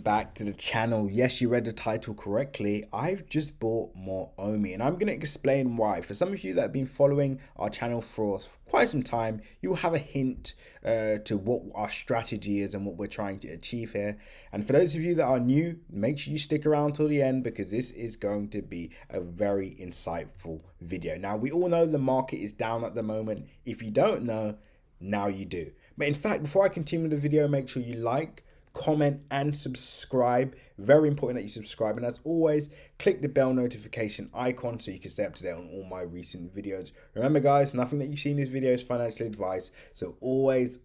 Back to the channel. Yes, you read the title correctly. I've just bought more OMI and I'm going to explain why. For some of you that have been following our channel for quite some time, you'll have a hint to what our strategy is and what we're trying to achieve here. And for those of you that are new, make sure you stick around till the end because this is going to be a very insightful video. Now, we all know the market is down at the moment. If you don't know, now you do. But in fact, before I continue the video, make sure you like, comment and subscribe. Very important that you subscribe, and as always, click the bell notification icon so you can stay up to date on all my recent videos. Remember guys, nothing that you see in this video is financial advice, so always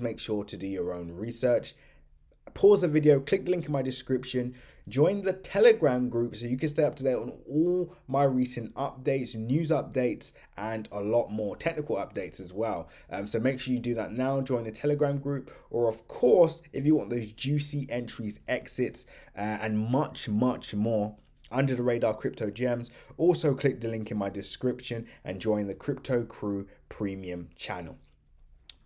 make sure to do your own research. Pause the video, click the link in my description, join the Telegram group so you can stay up to date on all my recent updates, news updates, and a lot more technical updates as well. So make sure you do that now, join the Telegram group, or of course, if you want those juicy entries, exits, and much more, under the radar crypto gems, also click the link in my description and join the Crypto Crew Premium channel.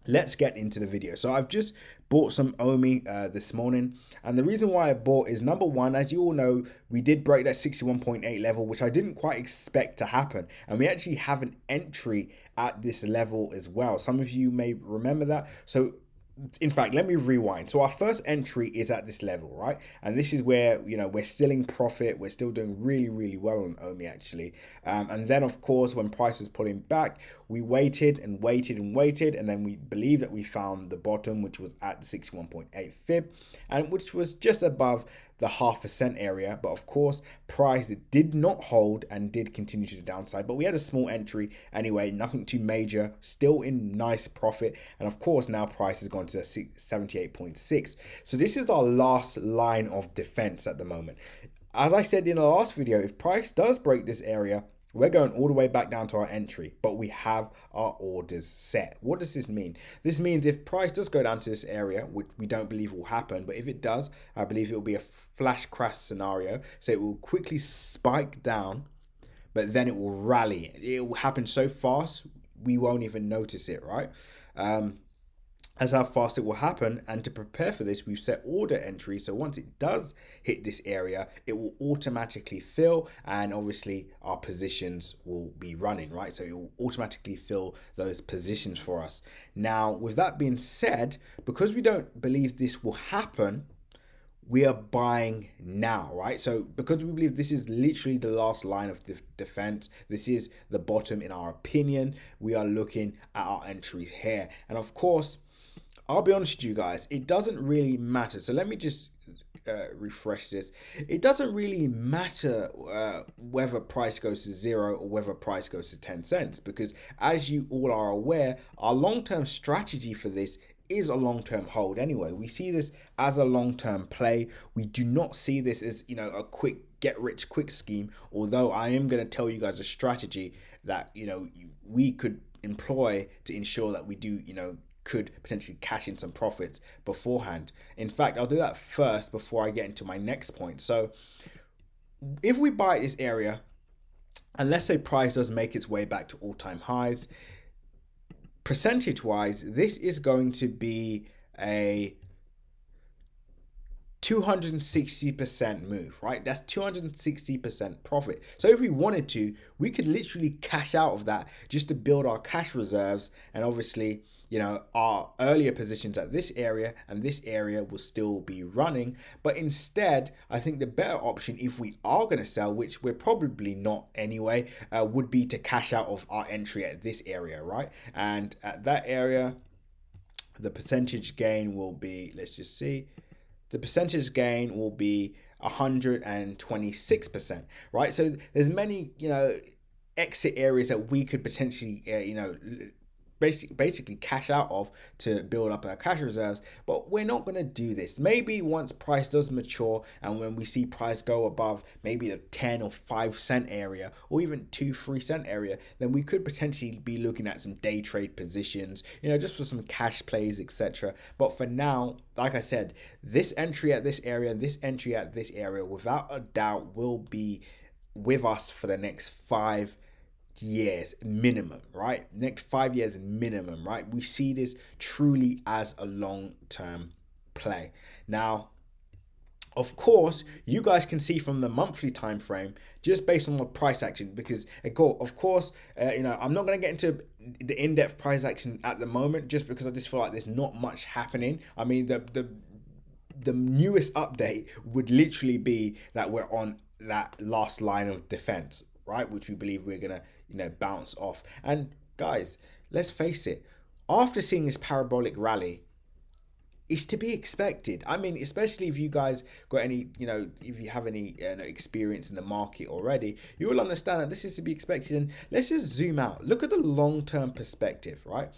Let's get into the video. So I've just bought some OMI this morning, and the reason why I bought is, number one, as you all know, we did break that 61.8 level, which I didn't quite expect to happen, and we actually have an entry at this level as well. Some of you may remember that. So in fact, let me rewind. So our first entry is at this level, right? And this is where, you know, we're still in profit. We're still doing really well on OMI actually. And then of course, when price was pulling back, we waited, and then we believe that we found the bottom, which was at 61.8 fib, and which was just above the 0.5% area. But of course, price did not hold and did continue to the downside, but we had a small entry anyway, nothing too major, still in nice profit. And of course, now price has gone to 78.6. So this is our last line of defense at the moment. As I said in the last video, if price does break this area, we're going all the way back down to our entry, but we have our orders set. What does this mean? This means if price does go down to this area, which we don't believe will happen, but if it does, I believe it will be a flash crash scenario. So it will quickly spike down, but then it will rally. It will happen so fast, we won't even notice it, right? As how fast it will happen. And to prepare for this, we've set order entry, so once it does hit this area, it will automatically fill, and obviously our positions will be running, right? So it will automatically fill those positions for us. Now, with that being said, because we don't believe this will happen, we are buying now, right? So because we believe this is literally the last line of defense, this is the bottom in our opinion, we are looking at our entries here. And of course, I'll be honest with you guys, it doesn't really matter. So let me just refresh this. It doesn't really matter whether price goes to 0 or whether price goes to 10 cents, because as you all are aware, our long-term strategy for this is a long-term hold anyway. We see this as a long-term play. We do not see this as, you know, a quick get rich quick scheme, although I am going to tell you guys a strategy that, you know, we could employ to ensure that we do, you know, could potentially cash in some profits beforehand. In fact, I'll do that first before I get into my next point. So if we buy this area, and let's say price does make its way back to all-time highs, percentage wise, this is going to be a 260% move, right? That's 260% profit. So if we wanted to, we could literally cash out of that just to build our cash reserves, and obviously, you know, our earlier positions at this area and this area will still be running. But instead, I think the better option, if we are going to sell, which we're probably not anyway, would be to cash out of our entry at this area, right? And at that area, the percentage gain will be, let's just see, the percentage gain will be 126%, right? So there's many, you know, exit areas that we could potentially, you know, basically cash out of to build up our cash reserves, but we're not going to do this. Maybe once price does mature and when we see price go above maybe the 10 or 5 cent area or even 2-3 cent area, then we could potentially be looking at some day trade positions, you know, just for some cash plays, etc. But for now, like I said, this entry at this area, this entry at this area, without a doubt will be with us for the next 5 years minimum, right? Next 5 years minimum, right? We see this truly as a long-term play. Now, Of course, you guys can see from the monthly time frame just based on the price action, because of course, I'm not going to get into the in-depth price action at the moment just because I just feel like there's not much happening. I mean, the newest update would literally be that we're on that last line of defense, right? Which we believe we're going to, bounce off. And guys, let's face it, after seeing this parabolic rally, it's to be expected. I mean, especially if you guys got any, if you have any experience in the market already, you will understand that this is to be expected. And let's just zoom out. Look at the long-term perspective, right?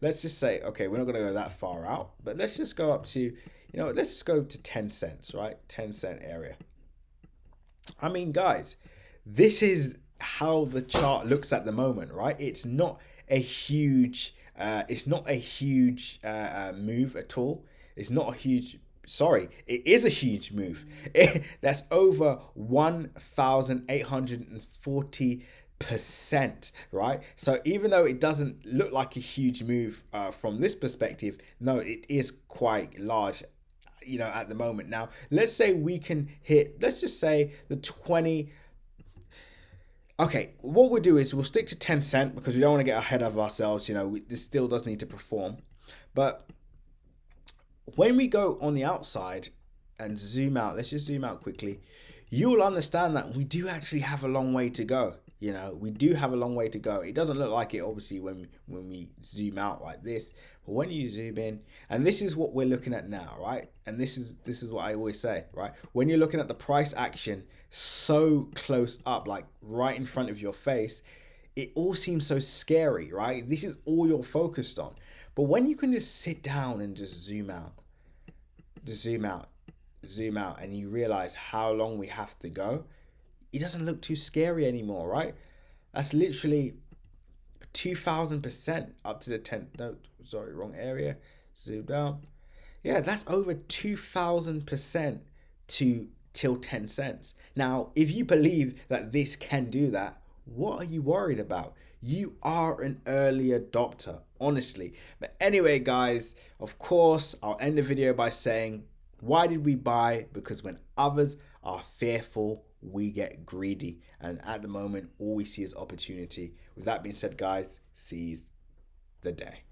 Let's just say, okay, we're not going to go that far out, but let's just go up to, let's just go to 10 cents, right? 10-cent area. I mean, guys, this is how the chart looks at the moment, right? It's not a huge move at all. It's not a huge, sorry, it is a huge move. That's over 1,840%, right? So even though it doesn't look like a huge move from this perspective, no, it is quite large, at the moment. Now, let's say we can hit, let's just say the 20. Okay, what we'll do is we'll stick to 10 cent because we don't want to get ahead of ourselves. This still does need to perform. But when we go on the outside and zoom out, let's just zoom out quickly, you'll understand that we do actually have a long way to go. We do have a long way to go. It doesn't look like it, obviously, when we zoom out like this. But when you zoom in, and this is what we're looking at now, right? And this is what I always say, right? When you're looking at the price action so close up, like right in front of your face, it all seems so scary, right? This is all you're focused on. But when you can just sit down and just zoom out, and you realize how long we have to go, it doesn't look too scary anymore, right? That's literally 2,000% up to the 10th. No, sorry, wrong area. Zoom down. Yeah, that's over 2,000% till 10 cents. Now, if you believe that this can do that, what are you worried about? You are an early adopter, honestly. But anyway, guys, of course, I'll end the video by saying, why did we buy? Because when others are fearful, we get greedy. And at the moment, all we see is opportunity. With that being said, guys, seize the day.